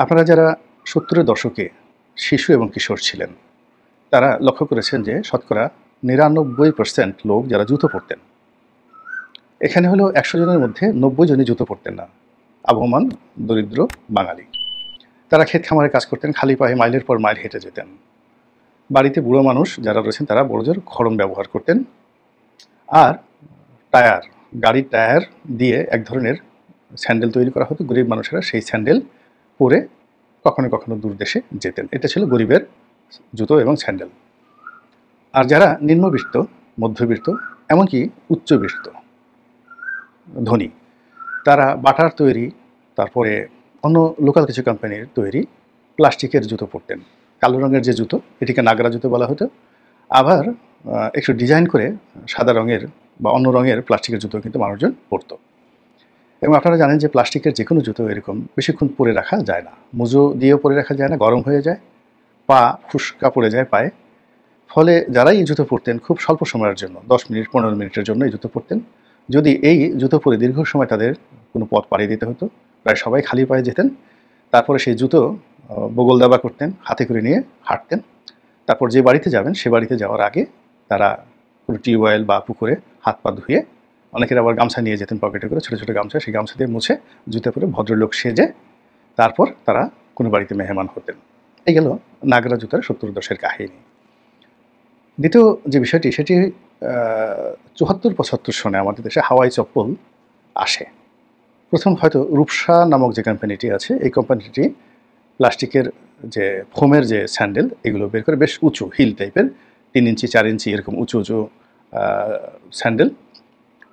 আপনারা যারা ৭০-এর দশকে শিশু এবং কিশোর ছিলেন, তারা লক্ষ্য করেছেন যে শতকরা ৯৯% লোক যারা জুতো পরতেন, এখানে হলো ১০০ জনের মধ্যে ৯০ জনই জুতো পরতেন না। আবহমান দরিদ্র বাঙালি। তারা ক্ষেত খামারে কাজ করতেন, খালি পায়ে মাইলের পর মাইল হেঁটে যেতেন। বাড়িতে বুড়ো মানুষ যারা রয়েছেন তারা বড়জোর খড়ম ব্যবহার করতেন। আর টায়ার, গাড়ির টায়ার দিয়ে এক ধরনের স্যান্ডেল তৈরি করা হতো। গরিব মানুষেরা সেই স্যান্ডেল পরে কখনো কখনো দূর দেশে যেতেন। এটা ছিল গরিবের জুতো এবং স্যান্ডেল। আর যারা নিম্নবিত্ত, মধ্যবিত্ত, এমনকি উচ্চবিত্ত ধনী, তারা বাটার তৈরি, তারপরে অন্য লোকাল কিছু কোম্পানির তৈরি প্লাস্টিকের জুতো পরতেন। কালো রঙের যে জুতো, এটিকে নাগরা জুতো বলা হতো। আবার একটু ডিজাইন করে সাদা রঙের বা অন্য রঙের প্লাস্টিকের জুতো কিন্তু মানুষজন পরতো। এবং আপনারা জানেন যে প্লাস্টিকের যে কোনো জুতো এরকম বেশিক্ষণ পরে রাখা যায় না। মোজো দিয়েও পরে রাখা যায় না, গরম হয়ে যায়, পা ফুসকা পড়ে যায় পায়ে। ফলে যারাই এই জুতো পরতেন খুব স্বল্প সময়ের জন্য, ১০ মিনিট ১৫ মিনিটের জন্য এই জুতো পরতেন। যদি এই জুতো পরে দীর্ঘ সময় তাদের কোনো পথ পাড়ি দিতে হতো, প্রায় সবাই খালি পায়ে যেতেন। তারপরে সেই জুতো বগল দাবা করতেন, হাতে করে নিয়ে হাঁটতেন। তারপর যে বাড়িতে যাবেন সে বাড়িতে যাওয়ার আগে তারা কোনো টিউবওয়েল বা পুকুরে হাত পা ধুয়ে, অনেকের আবার গামছা নিয়ে যেতেন পকেটে করে, ছোটো ছোটো গামছা, সেই গামছা দিয়ে মুছে জুতো পরে ভদ্রলোক সেজে তারপর তারা কোনো বাড়িতে মেহমান হতেন। এই গেল নাগরা জুতার ৭০ দশের কাহিনী। দ্বিতীয় যে বিষয়টি, সেটি ৭৪-৭৫ সনে আমাদের দেশে হাওয়াই চপ্পল আসে। প্রথম হয়তো রূপসা নামক যে কোম্পানিটি আছে, এই কোম্পানিটি প্লাস্টিকের যে ফোমের যে স্যান্ডেল এগুলো বের করে, বেশ উঁচু হিল টাইপের, ৩ ইঞ্চি ৪ ইঞ্চি এরকম উঁচু উঁচু স্যান্ডেল।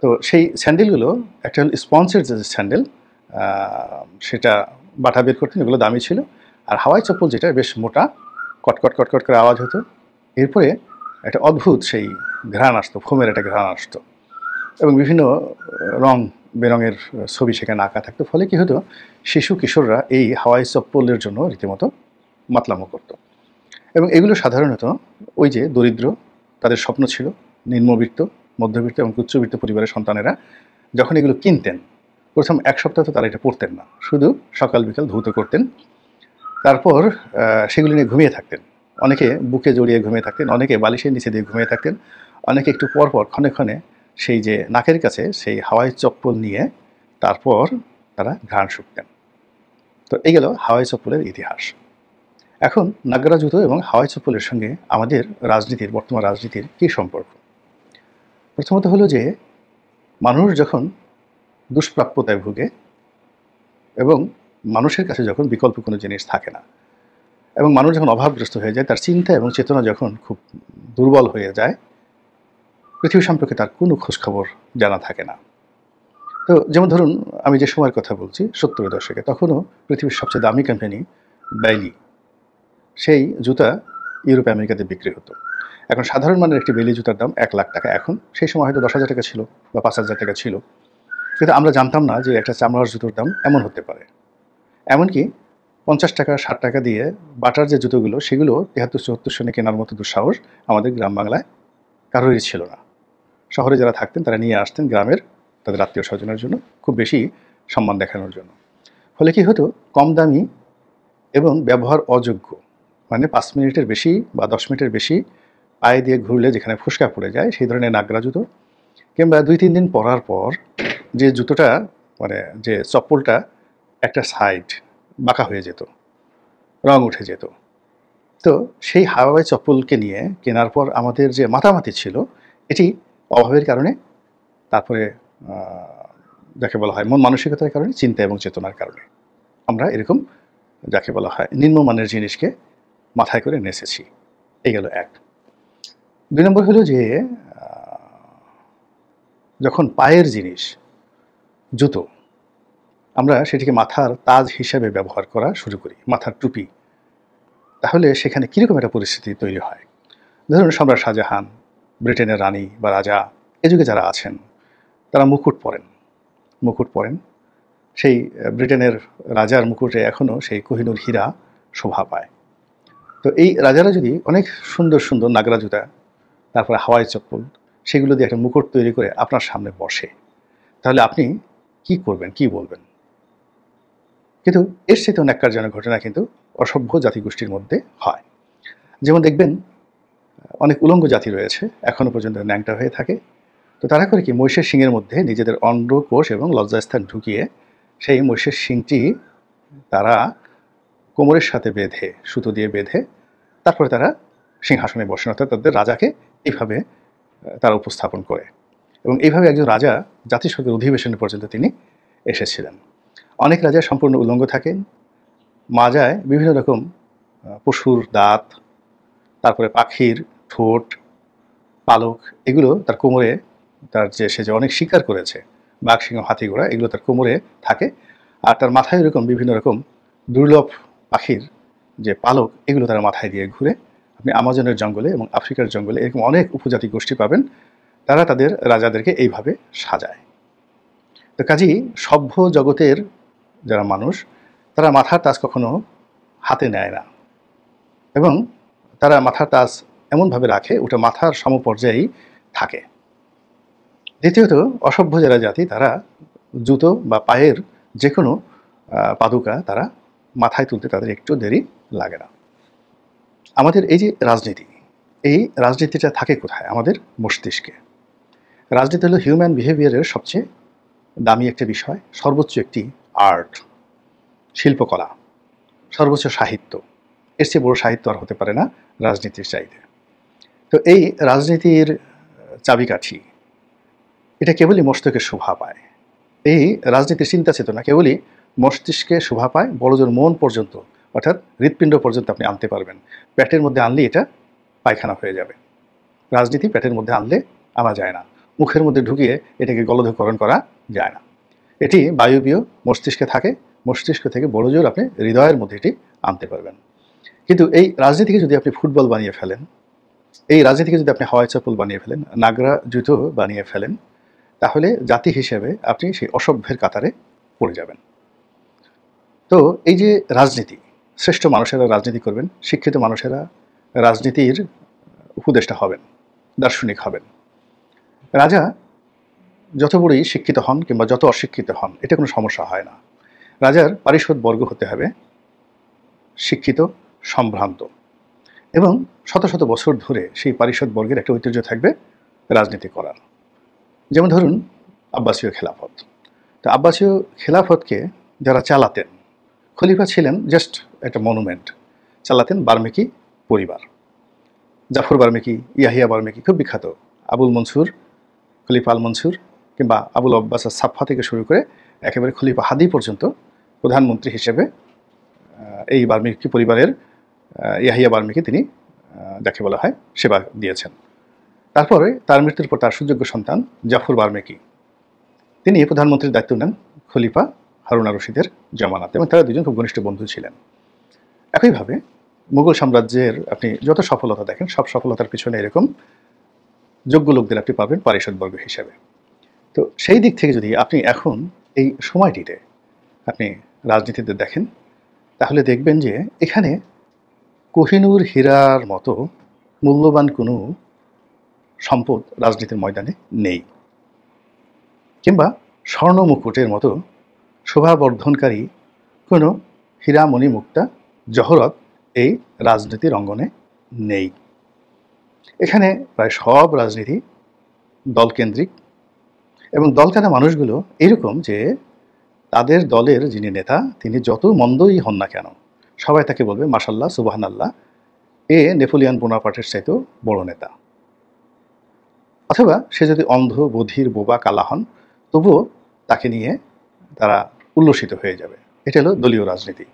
তো সেই স্যান্ডেলগুলো একটা হল স্পঞ্জের যে স্যান্ডেল, সেটা বাটা বের করতেন, এগুলো দামি ছিল। আর হাওয়াই চপ্পল যেটা বেশ মোটা, কটকট কটকট করে আওয়াজ হতো। এরপরে একটা অদ্ভুত সেই ঘ্রাণ আসতো, ফোমের একটা ঘ্রাণ আসতো, এবং বিভিন্ন রং বেরঙের ছবি সেখানে আঁকা থাকতো। ফলে কী হতো, শিশু কিশোররা এই হাওয়াই চপ্পলের জন্য রীতিমতো মাতলামো করতো। এবং এগুলো সাধারণত ওই যে দরিদ্র, তাদের স্বপ্ন ছিল, নিম্নবিত্ত, মধ্যবিত্ত এবং উচ্চবিত্ত পরিবারের সন্তানেরা যখন এগুলো কিনতেন, প্রথম ১ সপ্তাহ তো তারা এটা পরতেন না, শুধু সকাল বিকাল ধৌত করতেন। তারপর সেগুলি নিয়ে ঘুমিয়ে থাকতেন। অনেকে বুকে জড়িয়ে ঘুমিয়ে থাকতেন, অনেকে বালিশের নিচে দিয়ে ঘুমিয়ে থাকতেন, অনেকে একটু পর পর ক্ষণে ক্ষণে সেই যে নাকের কাছে সেই হাওয়াই চপ্পল নিয়ে তারপর তারা ঘ্রাণ শুঁকতেন। তো এই গেল হাওয়াই চপ্পলের ইতিহাস। এখন নাগরা জুতো এবং হাওয়াই চপ্পলের সঙ্গে আমাদের রাজনীতির, বর্তমান রাজনীতির কী সম্পর্ক? প্রথমত হলো যে মানুষ যখন দুষ্প্রাপ্যতায় ভুগে এবং মানুষের কাছে যখন বিকল্প কোনো জিনিস থাকে না, এবং মানুষ যখন অভাবগ্রস্ত হয়ে যায়, তার চিন্তা এবং চেতনা যখন খুব দুর্বল হয়ে যায়, পৃথিবী সম্পর্কে তার কোনো খোঁজখবর জানা থাকে না। তো যেমন ধরুন, আমি যে সময়ের কথা বলছি ৭০-এর দশকে, তখনও পৃথিবীর সবচেয়ে দামি কোম্পানি বেইলি, সেই জুতা ইউরোপ আমেরিকাতে বিক্রি হতো। এখন সাধারণ মানের একটি বেইলি জুতার দাম ১ লাখ টাকা। এখন সেই সময় হয়তো ১০,০০০ টাকা ছিল বা ৫,০০০ টাকা ছিল। কিন্তু আমরা জানতাম না যে একটা চামড়ার জুতোর দাম এমন হতে পারে। এমনকি ৫০ টাকা ৬০ টাকা দিয়ে বাটার যে জুতোগুলো, সেগুলো ৭৩-৭৪ সনে কেনার মতো দুঃসাহস আমাদের গ্রাম বাংলায় কারোরই ছিল না। শহরে যারা থাকতেন তারা নিয়ে আসতেন গ্রামের তাদের আত্মীয় স্বজনের জন্য, খুব বেশি সম্মান দেখানোর জন্য। ফলে কী হতো, কম দামি এবং ব্যবহার অযোগ্য, মানে ৫ মিনিটের বেশি বা ১০ মিনিটের বেশি পায়ে দিয়ে ঘুরলে যেখানে ফুসকা পড়ে যায়, সেই ধরনের নাগরা জুতো, কিংবা ২-৩ দিন পরার পর যে জুতোটা, মানে যে চপ্পলটা একটা সাইড বাঁকা হয়ে যেত, রং উঠে যেত। তো সেই হাওয়াই চপ্পলকে নিয়ে কেনার পর আমাদের যে মাতামাতি ছিল, এটি অভাবের কারণে, তারপরে যাকে বলা হয় মন মানসিকতার কারণে, চিন্তা এবং চেতনার কারণে আমরা এরকম যাকে বলা হয় নিম্নমানের জিনিসকে মাথায় করে নেচেছি। এই গেল ১। ২ নম্বর হলো যে যখন পায়ের জিনিস, জুতো, আমরা সেটিকে মাথার তাজ হিসাবে ব্যবহার করা শুরু করি, মাথার টুপি, তাহলে সেখানে কীরকম একটা পরিস্থিতি তৈরি হয়। ধরুন সম্রাট শাহজাহান, ব্রিটেনের রানী বা রাজা, এ যুগে যারা আছেন, তারা মুকুট পরেন, মুকুট পরেন। সেই ব্রিটেনের রাজার মুকুটে এখনও সেই কোহিনূর হীরা শোভা পায়। তো এই রাজারা যদি অনেক সুন্দর সুন্দর নাগরা জুতা, তারপরে হাওয়াই চপ্পল, সেগুলো দিয়ে একটা মুকুট তৈরি করে আপনার সামনে বসে, তাহলে আপনি কি করবেন, কি বলবেন? কিন্তু এর চেয়েও ন্যাক্কারজনক ঘটনা কিন্তু অসভ্য জাতিগোষ্ঠীর মধ্যে হয়। যেমন দেখবেন অনেক উলঙ্গ জাতি রয়েছে, এখনও পর্যন্ত ন্যাংটা হয়ে থাকে। তো তারা করে কি, মহিষের শিংয়ের মধ্যে নিজেদের অন্ডকোষ এবং লজ্জাস্থান ঢুকিয়ে সেই মহিষের শিংটি তারা কোমরের সাথে বেঁধে, সুতো দিয়ে বেঁধে তারপরে তারা সিংহাসনে বসেন, অর্থাৎ তাদের রাজাকে এইভাবে তারা উপস্থাপন করে। এবং এইভাবে একজন রাজা জাতিসংঘের অধিবেশনে পর্যন্ত তিনি এসেছিলেন। অনেক রাজা সম্পূর্ণ উলঙ্গ থাকেন, মাজায় বিভিন্ন রকম পশুর দাঁত, তারপরে পাখির ঠোঁট, পালক, এগুলো তার কোমরে, তার যে সে যে অনেক শিকার করেছে, বাঘ, সিংহ, হাতি, ঘোড়া, এগুলো তার কোমরে থাকে। আর তার মাথায় এরকম বিভিন্ন রকম দুর্লভ পাখির যে পালক, এগুলো তার মাথায় দিয়ে ঘুরে। আপনি আমাজনের জঙ্গলে এবং আফ্রিকার জঙ্গলে এরকম অনেক উপজাতি গোষ্ঠী পাবেন, তারা তাদের রাজাদেরকে এইভাবে সাজায়। তো কাজেই সভ্য জগতের যারা মানুষ, তারা মাথার তাজ কখনো হাতে নেয় না, এবং তারা মাথার তাজ এমনভাবে রাখে ওটা মাথার সমপর্যায়েই থাকে। দ্বিতীয়ত, অসভ্য যারা জাতি, তারা জুতো বা পায়ের যে কোনো পাদুকা তারা মাথায় তুলতে তাদের একটু দেরি লাগে না। আমাদের এই যে রাজনীতি, এই রাজনীতিটা থাকে কোথায়? আমাদের মস্তিষ্কে। রাজনীতি হলো হিউম্যান বিহেভিয়ারের সবচেয়ে দামি একটা বিষয়, সর্বোচ্চ একটি আর্ট, শিল্পকলা, সর্বোচ্চ সাহিত্য। এর চেয়ে বড় সাহিত্য আর হতে পারে না রাজনীতির চাইতে। তো এই রাজনীতির চাবিকাঠি, এটা কেবলই মস্তিষ্কে শোভা পায়। এই রাজনীতির চিন্তা চেতনা কেবলই মস্তিষ্কে শোভা পায়, বড়জোর মন পর্যন্ত, অর্থাৎ হৃৎপিণ্ড পর্যন্ত আপনি আনতে পারবেন। পেটের মধ্যে আনলে এটা পায়খানা হয়ে যাবে। রাজনীতি পেটের মধ্যে আনলে আনা যায় না, মুখের মধ্যে ঢুকিয়ে এটাকে গলধকরণ করা যায় না। এটি বায়বীয় মস্তিষ্কে থাকে, মস্তিষ্ক থেকে বড়জোর আপনি হৃদয়ের মধ্যে এটি আনতে পারবেন। কিন্তু এই রাজনীতিকে যদি আপনি ফুটবল বানিয়ে ফেলেন, এই রাজনীতিকে যদি আপনি হাওয়াই চপ্পল বানিয়ে ফেলেন, নাগরা জুতো বানিয়ে ফেলেন, তাহলে জাতি হিসেবে আপনি সেই অসভ্যের কাতারে পড়ে যাবেন। তো এই যে রাজনীতি, শ্রেষ্ঠ মানুষেরা রাজনীতি করবেন, শিক্ষিত মানুষেরা রাজনীতির উপদেষ্টা হবেন, দার্শনিক হবেন। রাজা যত বড়ই শিক্ষিত হন কিংবা যত অশিক্ষিত হন, এটা কোনো সমস্যা হয় না। রাজার পারিষদ বর্গ হতে হবে শিক্ষিত, সম্ভ্রান্ত, এবং শত শত বছর ধরে সেই পারিষদ বর্গের একটা ঐতিহ্য থাকবে রাজনীতি করার। যেমন ধরুন আব্বাসীয় খেলাফত। তো আব্বাসীয় খেলাফতকে যারা চালাতেন, খলিফা ছিলেন জাস্ট একটা মনুমেন্ট, চালাতেন বার্মেকি পরিবার। জাফর বার্মেকি, ইয়াহিয়া বার্মেকি খুব বিখ্যাত, আবুল মনসুর, খলিফা আল মনসুর, কিংবা আবুল আব্বাস সাফা থেকে শুরু করে একেবারে খলিফা হাদি পর্যন্ত প্রধানমন্ত্রী হিসেবে এই বার্মেকি পরিবারের ইয়াহিয়া বার্মেকি তিনি যাকে বলা হয় সেবা দিয়েছেন। তারপরে তার মৃত্যুর পর তার সুযোগ্য সন্তান জাফর বার্মেকি, তিনি প্রধানমন্ত্রীর দায়িত্ব নেন খলিফা হারুন আর রশিদের জামানাতে, এবং তারা দুজন খুব ঘনিষ্ঠ বন্ধু ছিলেন। একইভাবে মুঘল সাম্রাজ্যের আপনি যত সফলতা দেখেন, সব সফলতার পিছনে এরকম যোগ্য লোকদের আপনি পাবেন পারিষদবর্গ হিসেবে। তো সেই দিক থেকে যদি আপনি এখন এই সময়টিতে আপনি রাজনীতিতে দেখেন, তাহলে দেখবেন যে এখানে কোহিনূর হীরার মতো মূল্যবান কোনো সম্পদ রাজনীতির ময়দানে নেই, কিংবা স্বর্ণ মুকুটের মতো শোভাবর্ধনকারী কোনো হীরামণি মুক্তা জহরত এই রাজনীতির অঙ্গনে নেই। এখানে প্রায় সব রাজনীতি দলকেন্দ্রিক, এবং দলকানা মানুষগুলো এরকম যে তাদের দলের যিনি নেতা, তিনি যত মন্দই হন না কেন, সবাই তাকে বলবে মাশাল্লাহ, সুবহানাল্লাহ, এ নেপোলিয়ন বোনাপার্টের চাইতেও বড় নেতা। অথবা সে যদি অন্ধ, বধির, বোবা, কালা হন, তবুও তাকে নিয়ে তারা উল্লসিত হয়ে যাবে। এটা হলো দলীয় রাজনীতি।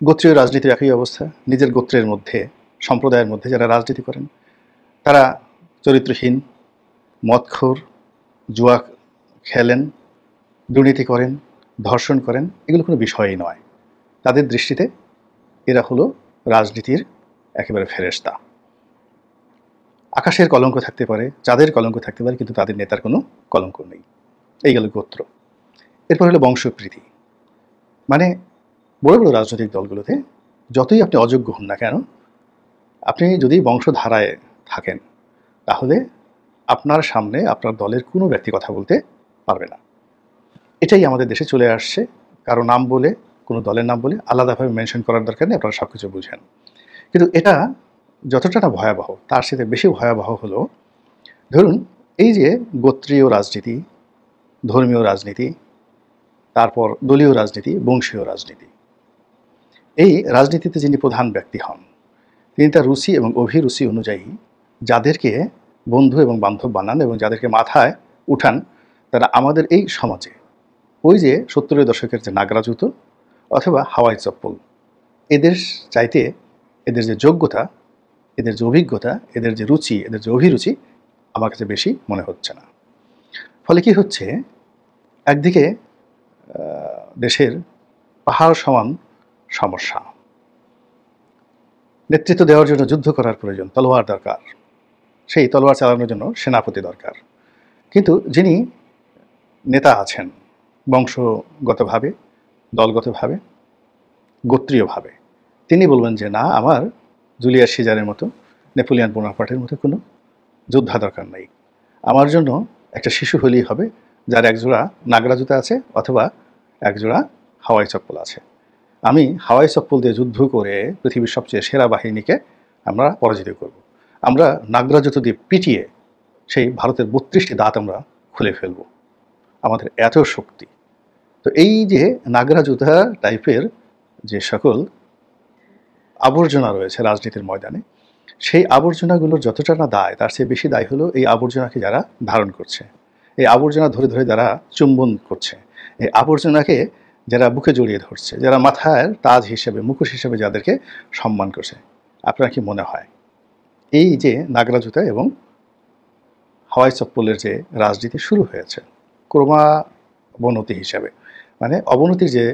গোত্রীয় রাজনীতির একই অবস্থা। নিজের গোত্রের মধ্যে, সম্প্রদায়ের মধ্যে যারা রাজনীতি করেন, তারা চরিত্রহীন, মদখোর, জুয়া খেলেন, দুর্নীতি করেন, ধর্ষণ করেন, এগুলো কোনো বিষয়ই নয়। তাদের দৃষ্টিতে এরা হলো রাজনীতির একেবারে ফেরেশতা। আকাশের কলঙ্ক থাকতে পারে, চাঁদের কলঙ্ক থাকতে পারে, কিন্তু তাদের নেতার কোনো কলঙ্ক নেই। এই গেল গোত্র। এরপর হলো বংশপ্রীতি। মানে বড় বড় রাজনৈতিক দলগুলোতে যতই আপনি অযোগ্য হন না কেন, আপনি যদি বংশধারায় থাকেন, তাহলে আপনার সামনে আপনার দলের কোনো ব্যক্তি কথা বলতে পারবে না। এটাই আমাদের দেশে চলে আসছে। কারো নাম বলে কোনো দলের নাম বলি, আলাদাভাবে মেনশন করার দরকার নেই, আপনারা সব কিছু বুঝেন। কিন্তু এটা যতটা না ভয়াবহ, তার সাথে বেশি ভয়াবহ হলো, ধরুন এই যে গোত্রীয় রাজনীতি, ধর্মীয় রাজনীতি, তারপর দলীয় রাজনীতি, বংশীয় রাজনীতি, এই রাজনীতিতে যিনি প্রধান ব্যক্তি হন, তিনি তার রুচি এবং অভিরুচি অনুযায়ী যাদেরকে বন্ধু এবং বান্ধব বানান এবং যাদেরকে মাথায় উঠান, তারা আমাদের এই সমাজে ওই যে 70-এর দশকের যে নাগরা জুতো অথবা হাওয়াই চপ্পল, এদের চাইতে এদের যে যোগ্যতা, এদের যে অভিজ্ঞতা, এদের যে রুচি, এদের যে অভিরুচি আমার কাছে বেশি মনে হচ্ছে না। ফলে কি হচ্ছে, একদিকে দেশের পাহাড় সমান সমস্যা, নেতৃত্ব দেওয়ার জন্য যুদ্ধ করার প্রয়োজন, তলোয়ার দরকার, সেই তলোয়ার চালানোর জন্য সেনাপতি দরকার। কিন্তু যিনি নেতা আছেন বংশগতভাবে, দলগতভাবে, গোত্রীয়ভাবে, তিনি বলবেন যে না, আমার জুলিয়াস সিজারের মতো, নেপোলিয়ান বোনাপার্টের মতো কোনো যোদ্ধা দরকার নেই, আমার জন্য একটা শিশু হলেই হবে যার একজোড়া নাগরা জুতা আছে অথবা একজোড়া হাওয়াই চপ্পল আছে। আমি হাওয়াই চপ্পল দিয়ে যুদ্ধ করে পৃথিবীর সবচেয়ে সেরা বাহিনীকে আমরা পরাজিত করব। আমরা নাগরা জুতো দিয়ে পিটিয়ে সেই ভারতের 32টি দাঁত আমরা খুলে ফেলব, আমাদের এত শক্তি। তো এই যে নাগরা জুতা টাইপের যে সকল আবর্জনা রয়েছে রাজনীতির ময়দানে, সেই আবর্জনাগুলোর যতটা না দায়, তার চেয়ে বেশি দায় হলো এই আবর্জনাকে যারা ধারণ করছে, এই আবর্জনা ধরে ধরে যারা চুম্বন করছে, এই আবর্জনাকে যারা বুকে জড়িয়ে ধরছে, যারা মাথায় তাজ হিসেবে, মুখোশ হিসেবে যাদেরকে সম্মান করছে। আপনার কি মনে হয় এই যে নাগরা জুতা এবং হাওয়াই চপ্পলের যে রাজনীতি শুরু হয়েছে ক্রমাবনতি হিসাবে, মানে অবনতির যে